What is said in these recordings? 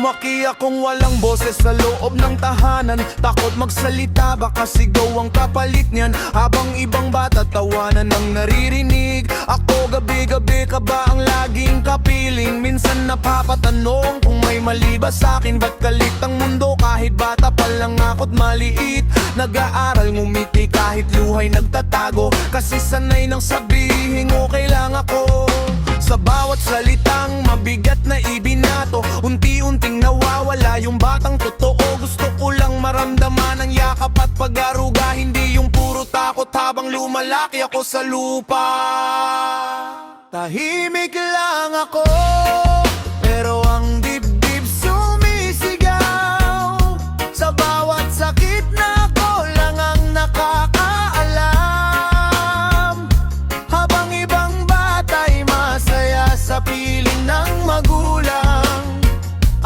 Lumaki akong walang boses sa loob ng tahanan. Takot magsalita, baka sigaw ang kapalit niyan. Habang ibang bata tawanan ang naririnig, ako gabi-gabi ka ba ang laging kapiling? Minsan napapatanong kung may mali ba sa'kin. Ba't galit ang mundo kahit bata pa lang ako't maliit? Nag-aaral ngumiti kahit luhay nagtatago, kasi sanay nang sabihin okay lang ako. Sa bawat salitang mabigat na ibinato, unti-unting nawawala yung batang totoo. Gusto ko lang maramdaman ang yakap at pag-aruga, hindi yung puro takot habang lumalaki ako sa lupa. Tahimik lang ako, pero ang dibdib sumisigaw. Sa bawat sakit na ako lang ang nakakaalam, habang ibang bata'y masaya sa piling ng magulang.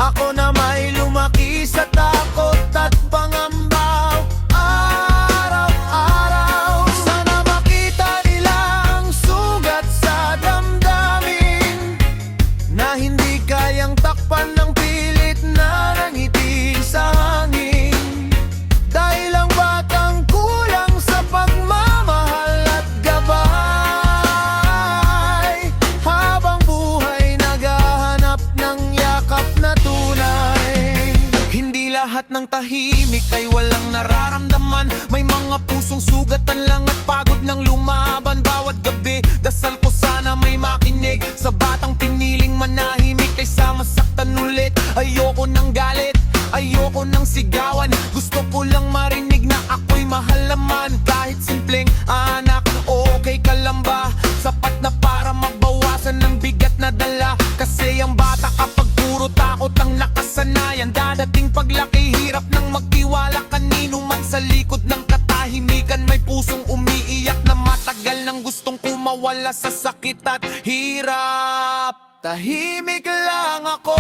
Ako na may lumaki sa takot at pangamba araw-araw. Sana makita nila ang sugat sa damdamin, na hindi kayang takpan ng pilit na nangiti sa hangin. Dahil ang batang kulang sa pagmamahal at gabay, habang buhay naghahanap ng yakap na tunay. Hindi lahat ng tahimik ay walang nararamdaman. May mga pusong sugatan lang at pagod ng lumaban. Bawat gabi, dasal ko sana may makinig sa batang piniling manahimik kaysa masaktan ulit. Ayoko ng galit, ayoko ng sigawan. Gusto ko lang marinig na ako'y mahal naman. Kahit simpleng anak, okay ka lang ba? Sapat na para mabawasan ng bigat na dala. Kasi ang bata kapag puro takot ang nakasanayan, dadating paglaki hirap nang magtiwala kanino man. Sa likod ng katahimikan may pusong umiiyak na matagal nang gustong kumawala sa sakit at hirap. Tahimik lang ako,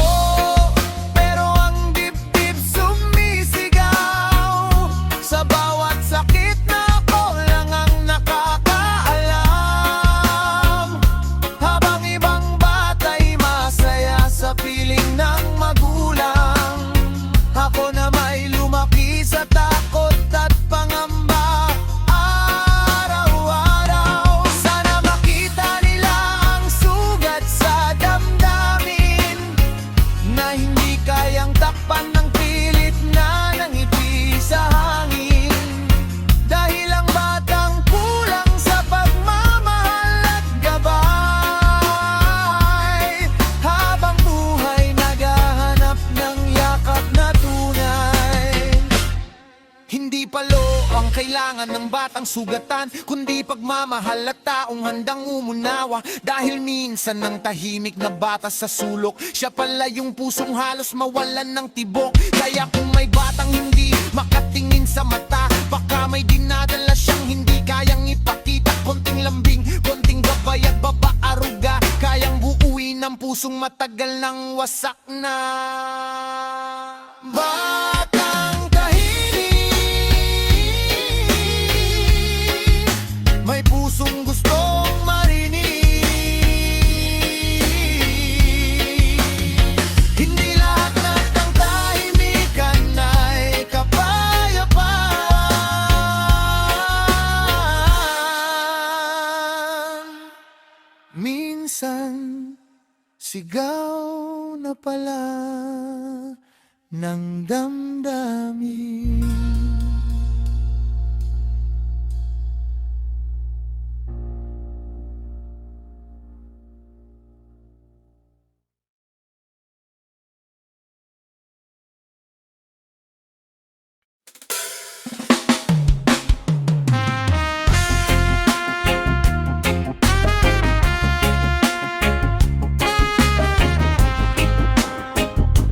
pero ang dibdib sumisigaw. Sa bawat sakit na ako lang ang nakakaalam, habang ibang bata'y masaya sa piling ng magulang. Ako na may lumaki sa takot at pangamba araw-araw. Sana makita nila ang sugat sa damdamin, na hindi kayang takpan ng pilit na nangiti sa hangin. Dahil ang batang kulang sa pagmamahal at gabay, habang buhay naghahanap ng yakap na tunay. Hindi palo ang kailangan ng batang sugatan, kundi pagmamahal at taong handang umunawa. Dahil minsan ng tahimik na bata sa sulok, siya pala yung pusong halos mawalan ng tibok. Kaya kung may batang hindi makatingin sa mata, baka may dinadala siyang hindi kayang ipakita. Konting lambing, konting gabay at babaaruga, kayang buuin ng pusong matagal nang wasak na. Batang tahimik, may pusong gustong marinig. Hindi lahat ng tahimikan ay kapayapaan. Minsan sigaw na pala ng damdamin.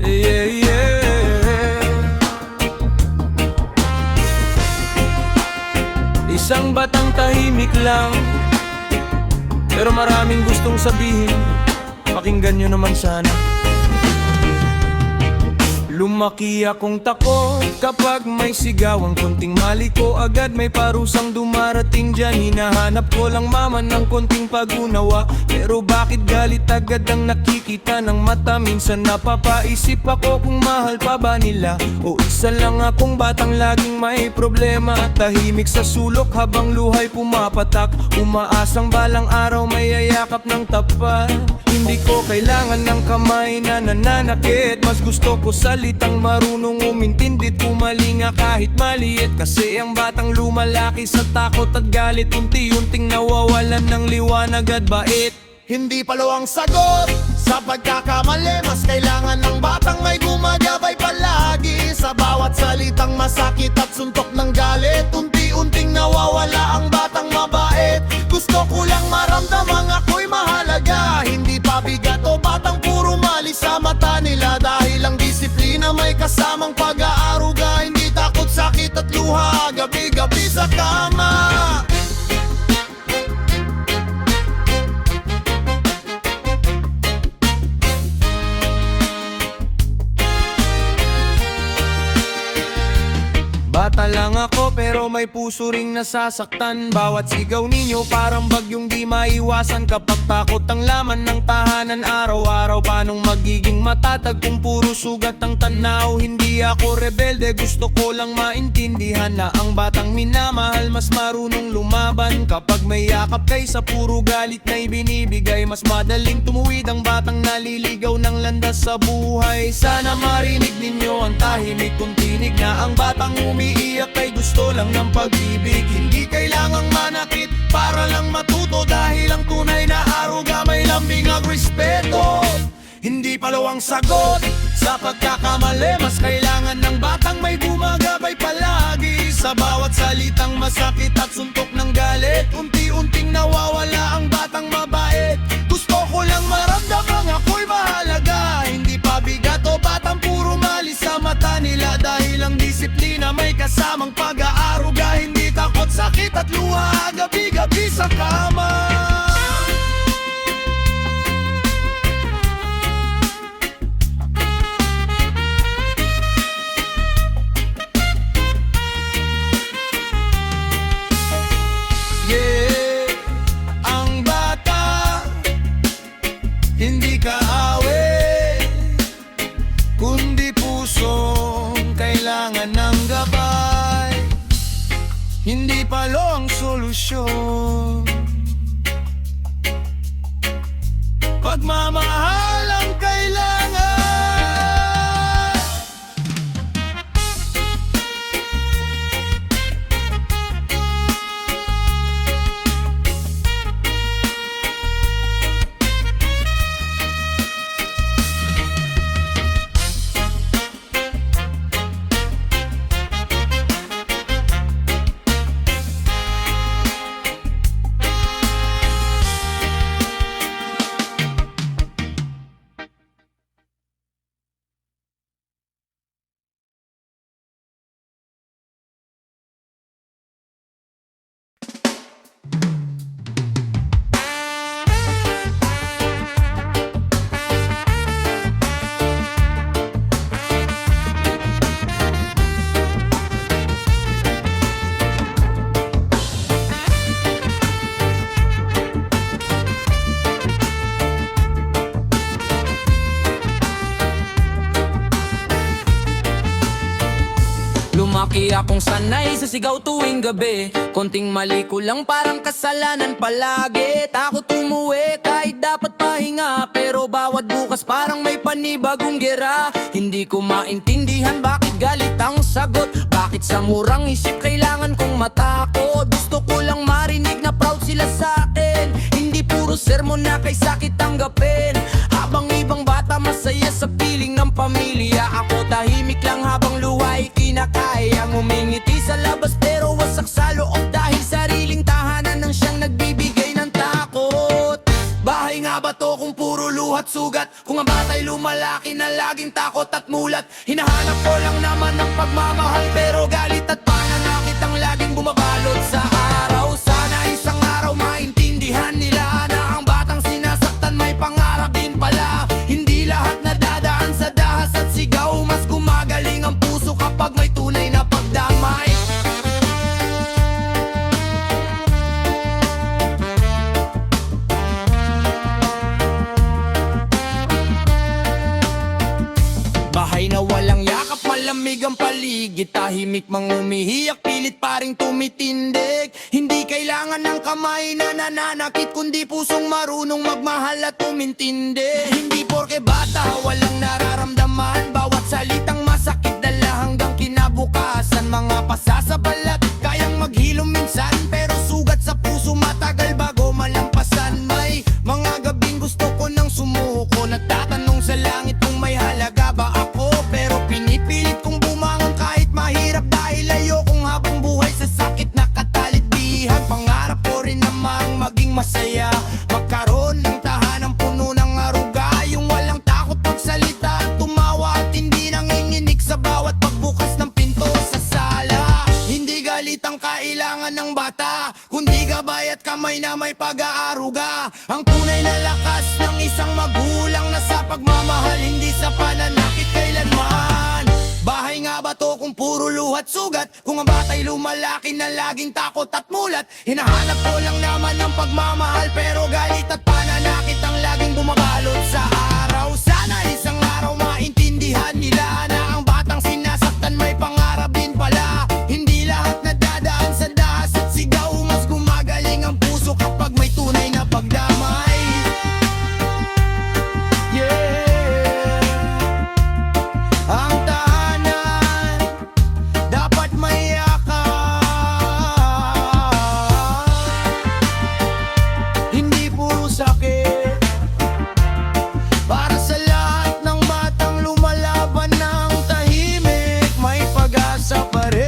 Yeah, yeah. Isang batang tahimik lang, pero maraming gustong sabihin. Pakinggan nyo naman sana. Lumaki akong takot kapag may sigaw. Ang konting mali ko agad may parusang dumarating dyan. Hinahanap ko lang mama ng konting pag-unawa, pero bakit galit agad ang nakikita ng mata? Minsan napapaisip ako kung mahal pa ba nila, o isa lang akong batang laging may problema. Tahimik sa sulok habang luhay pumapatak, umaasang balang araw may yayakap ng tapat. Hindi ko kailangan ng kamay na nananakit, mas gusto ko salitang marunong umintindi. Pumalinga kahit maliit, kasi ang batang lumalaki sa takot at galit, unti-unting nawawalan ng liwanag at bait. Hindi palo ang sagot sa pagkakamali, mas kailangan ng batang may gumagabay palagi. Sa bawat salitang masakit at suntok ng galit, unti-unting nawawala ang batang mabait. Gusto ko lang maramdamang ako'y mahalaga, hindi pabigat o batang puro mali sa mata nila. Dahil ang disiplina may kasamang pag-aaruga, hindi takot, sakit at luha, gabi-gabi sa kama. Bata lang ako pero may puso ring nasasaktan. Bawat sigaw ninyo parang bagyong di maiwasan. Kapag takot ang laman ng tahanan araw-araw, paanong magiging matatag kung puro sugat ang tanaw? Hindi ako rebelde, gusto ko lang maintindihan na ang batang minamahal mas marunong lumaban. Kapag may yakap kaysa puro galit na ibinibigay, mas madaling tumuwid ang batang naliligaw ng landas sa buhay. Sana marinig ninyo ang tahimik kong tinig, na ang batang umiiyak ay gusto lang ng pag-ibig. Hindi kailangang manakit para lang matuto, dahil ang tunay na aruga may lambing at respeto. Hindi palo ang sagot sa pagkakamali, mas kailangan ng batang may gumagabay palagi. Sa bawat salitang masakit at suntok ng galit, unti-unting nawawala ang batang mabait. Gusto ko lang maramdamang ako'y mahalaga, hindi pabigat o batang puro mali sa mata nila. Dahil ang disiplina may kasamang pag-aaruga, hindi takot, sakit at luha, gabi-gabi sa kama. Yeah, ang bata hindi kaaway, kundi pusong kailangan ng gabay. Hindi palo ang solusyon, pagmamahal ang kailangan. Lumaki akong sanay sa sigaw tuwing gabi, konting mali ko lang parang kasalanan palagi. Takot umuwi kahit dapat pahinga, pero bawat bukas parang may panibagong gera. Hindi ko maintindihan bakit galit ang sagot, bakit sa murang isip kailangan kong matakot. Gusto ko lang marinig na proud sila sa akin, hindi puro sermon na kay sakit tanggapin. Habang ibang bata masaya sa piling ng pamilya, ako tahimik lang habang luhay kinakaya. Ngumingiti sa labas pero wasak sa loob, dahil sariling tahanan ang siyang nagbibigay ng takot. Bahay nga ba to kung puro luhat sugat, kung ang bata'y lumalaki na laging takot at mulat? Hinahanap ko lang naman ng pagmamahal, pero galit at pananakit ang laging bumabalot sa araw. Sana isang araw maintindihan nila na ang batang sinasaktan may pangarap din pala. Hindi lahat nadadaan sa dahas at sigaw mas tahimik mang umihiyak, pilit pa ring tumitindig. Hindi kailangan ng kamay na nananakit, kundi pusong marunong magmahal at tumintindi. Hindi porke bata, walang nararamdaman. Bawat salitang masakit dala hanggang kinabukasan. Mga pasasabalat, kayang maghilom minsan, pero sugat sa puso matagal bago malampasan. May mga gabing gusto ko nang sumuko, nagtatanong sa langit kung may halaga ba ako. Pero pinipilit kong bumangon kahit mahirap, dahil ayokong habang buhay sa sakit nakatalitbihan. Pangarap ko rin namang maging masaya, magkaroon ng tahanang puno ng aruga, yung walang takot magsalita at tumawa, at hindi nanginginig sa bawat pagbukas ng pinto sa sala. Hindi galit ang kailangan ng bata, kundi gabay at kamay na may pag-aaruga. Ang tunay na lakas ng isang magulang na sa pagmamahal, hindi sa pananakit kailanman. Bahay nga ba to kung puro luhat sugat? Kung ang bata'y lumalaki na laging takot at mulat, hinahanap ko lang naman ng pagmamahal, pero galit at pananakit ang laging bumabalot sa araw. Sana isang araw maintindihan nila na ang batang sinasaktan may pangarap din pala. Hindi lahat nadadaan sa dahas at sigaw, mas gumagaling ang puso kapag may tunay na pagdamay. Yeah, ang tahanan dapat may yakap, hindi puro sakit. Para sa lahat ng batang lumalaban ng tahimik, may pag-asa pa rin.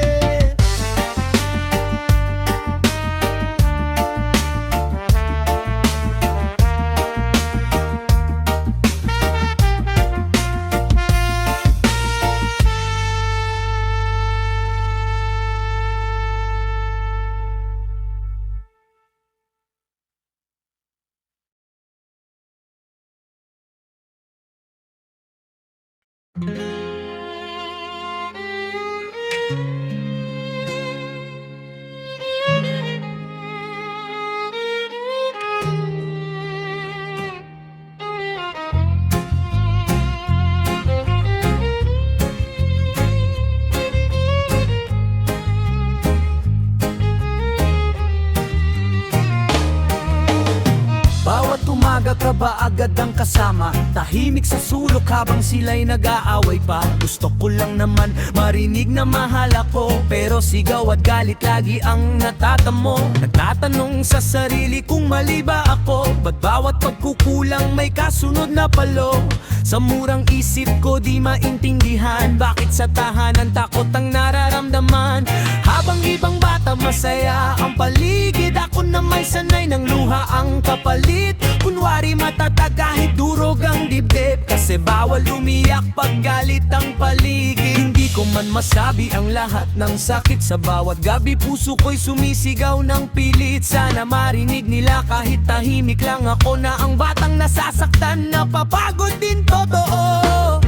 Bawat umaga ka ba agad ang kasama, tahimik sa sulok habang sila'y nag-aaway pa. Gusto ko lang naman marinig na mahal ako, pero sigaw at galit lagi ang natatamo. Nagtatanong sa sarili kung mali ba ako, ba't bawat pagkukulang may kasunod na palo? Sa murang isip ko di maintindihan, bakit sa tahanan takot ang nararamdaman. Habang ibang bata masaya ang paligid, ako na may sanay ng luha ang kapalit. Kunwari matatag kahit durog ang dibdib, kasi bawal umiyak pag galit ang paligid. Hindi ko man masabi ang lahat ng sakit, sa bawat gabi puso ko'y sumisigaw ng pilit. Sana marinig nila kahit tahimik lang ako, na ang batang nasasaktan napapagod din totoo.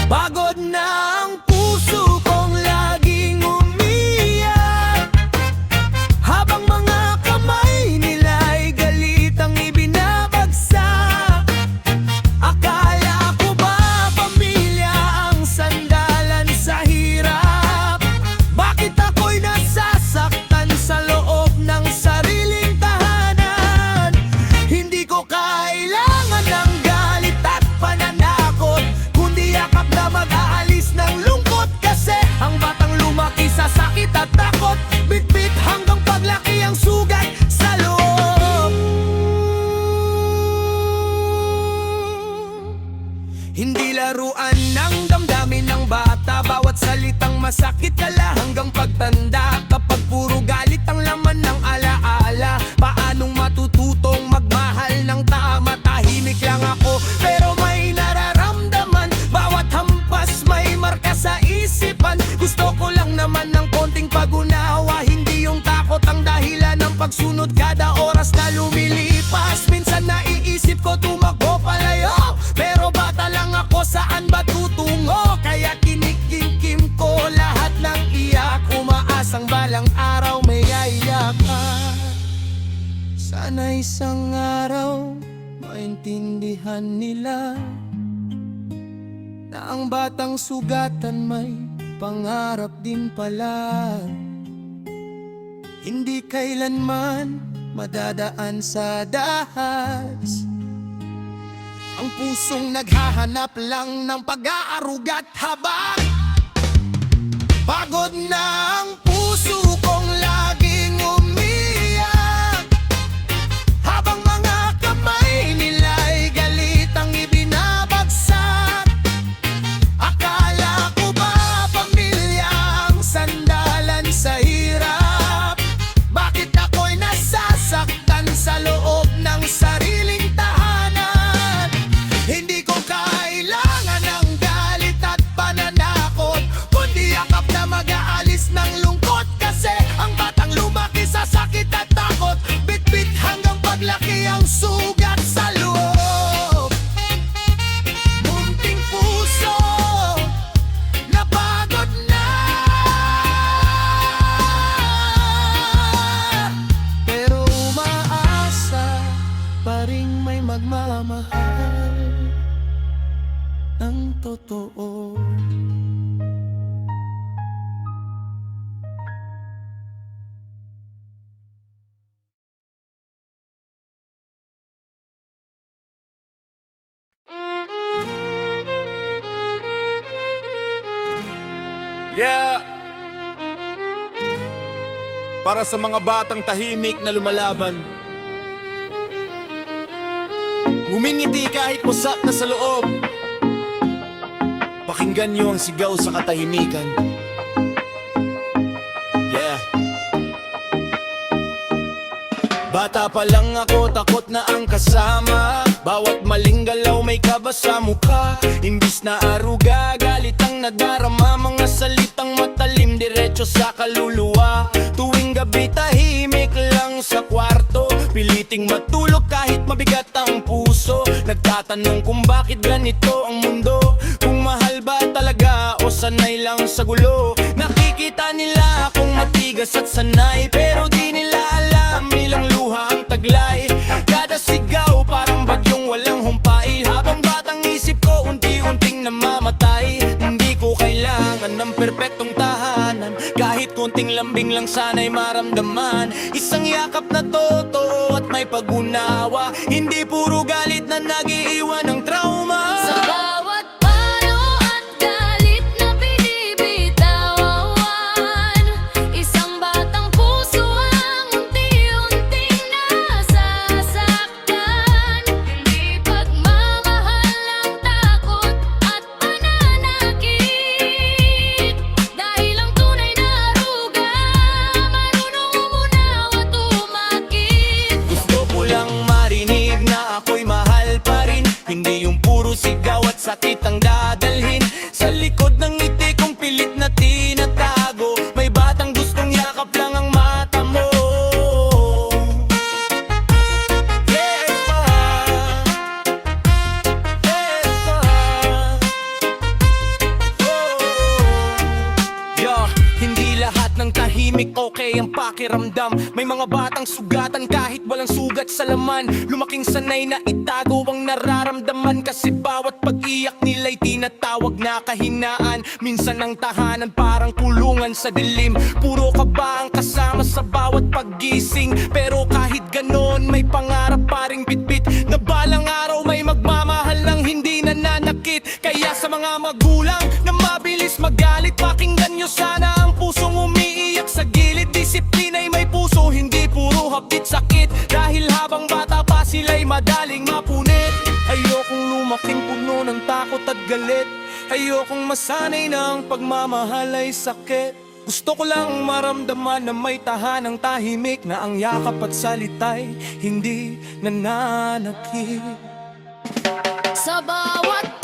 Pagod na ang puso kong laging umiyak, habang mga kamay nila'y galit ang ibinabagsak. Akala ko ba pamilya ang sandalan sa hirap? Bakit ako'y nasasaktan sa loob ng sariling tahanan? Hindi ko kailangan ng galit at pananakot, kundi yakap na mag-aalis ng lungkot. Kasi ang batang lumaki sa sakit at takot, bit-bit hanggang paglaki ang sugat sa loob. Hindi laruan ng damdamin ng bata, bawat salitang masakit dala hanggang pagtanda. Kapag puro galit ang laman ng alaala, paanong matututong magmahal ng tama? Tahimik lang ako pero may nararamdaman, bawat hampas may marka sa isipan. Gusto ko lang naman ng konting pag-unawa, hindi yung takot ang dahilan ng pagsunod kada oras na lumilipas. Minsan naiisip ko tumakbo palayo, pero bata lang ako, saan ba tutungo? Kaya kinikimkim ko lahat ng iyak, umaasang balang araw may yayakan. Sana isang araw maintindihan nila na ang batang sugatan may pangarap din pala. Hindi kailanman madadaan sa dahas. Ang pusong naghahanap lang ng pag-aarugat habang pagod na ang puso kong laging umiyak. Habang mga kamay nila'y galit ang ibinabagsak. Akala ko ba pamilyang sandalan sa hirap? Bakit ako'y nasasaktan sa loob ng sariling tahanan? Hindi ko kailangan ng galit at pananakot, kundi yakap na mag-aalis ng lungkot. Kasi ang batang lumaki sa sakit at takot, bit-bit hanggang paglaki ang sugat sa loob. Munting puso, napagod na, pero umaasa pa ring may magmamahal ng totoo. Yeah! Para sa mga batang tahimik na lumalaban, ngumingiti kahit usap na sa loob. Pakinggan niyo ang sigaw sa katahimikan. Yeah! Bata pa lang ako, takot na ang kasama. Bawat maling galaw may kaba sa mukha. Imbis na aruga, galit ang nadarama. Mga salitang matalim, diretso sa kaluluwa. Tuwing gabi tahimik lang sa kwarto, piliting matulog kahit mabigat ang puso. Nagtatanong kung bakit ganito ang mundo, kung mahal ba talaga o sanay lang sa gulo. Nakikita nila akong matigas at sanay, pero di nila alam ilang luha ang taglay. Kada sigaw parang bagyong walang humpay. Habang batang isip ko unti-unting namamatay. Hindi ko kailangan ng perpektong tahanan, kahit konting lambing lang sana'y maramdaman. Isang yakap na totoo at may pag-unawa, hindi puro galit na nag-iiwan ng trauma. Sa bawat palo at galit na binibitawan, isang batang puso ang unti-unting nasasaktan. Hindi pagmamahal ang takot at pananakit, dahil ang tunay na aruga marunong umunaw at umakit. Gusto ko lang marinig na ako'y mahal pa rin, hindi yung puro sigaw at sakit ang dadalhin. Sa likod ng ngiti kong pilit na tinatago, may batang gustong yakap lang ang mata mo. Yes pa, yes pa. Yeah, hindi lahat ng tahimik okay ang pakiramdam. May mga batang sugatan kahit walang sugat sa laman. Lumaking sanay na itago ang nararamdaman, kasi bawat pag-iyak nila'y tinatawag na kahinaan. Minsan ang tahanan parang kulungan sa dilim, puro kaba ang kasama sa bawat paggising. Pero kahit ganon may pangarap pa ring bitbit, na balang araw may magmamahal ng hindi nananakit. Kaya sa mga magulang na mabilis magalit, pakinggan nyo sana ang pusong umiiyak sa gilid. Disiplina'y may puso, hindi puro hapdit sakit, dahil habang bata pa sila'y madaling mapunit. Ayokong lumaking puno ng takot at galit, ayokong masanay na ang pagmamahal ay sakit. Gusto ko lang maramdaman na may tahanang tahimik, na ang yakap at salita'y hindi nananakit. Sa bawat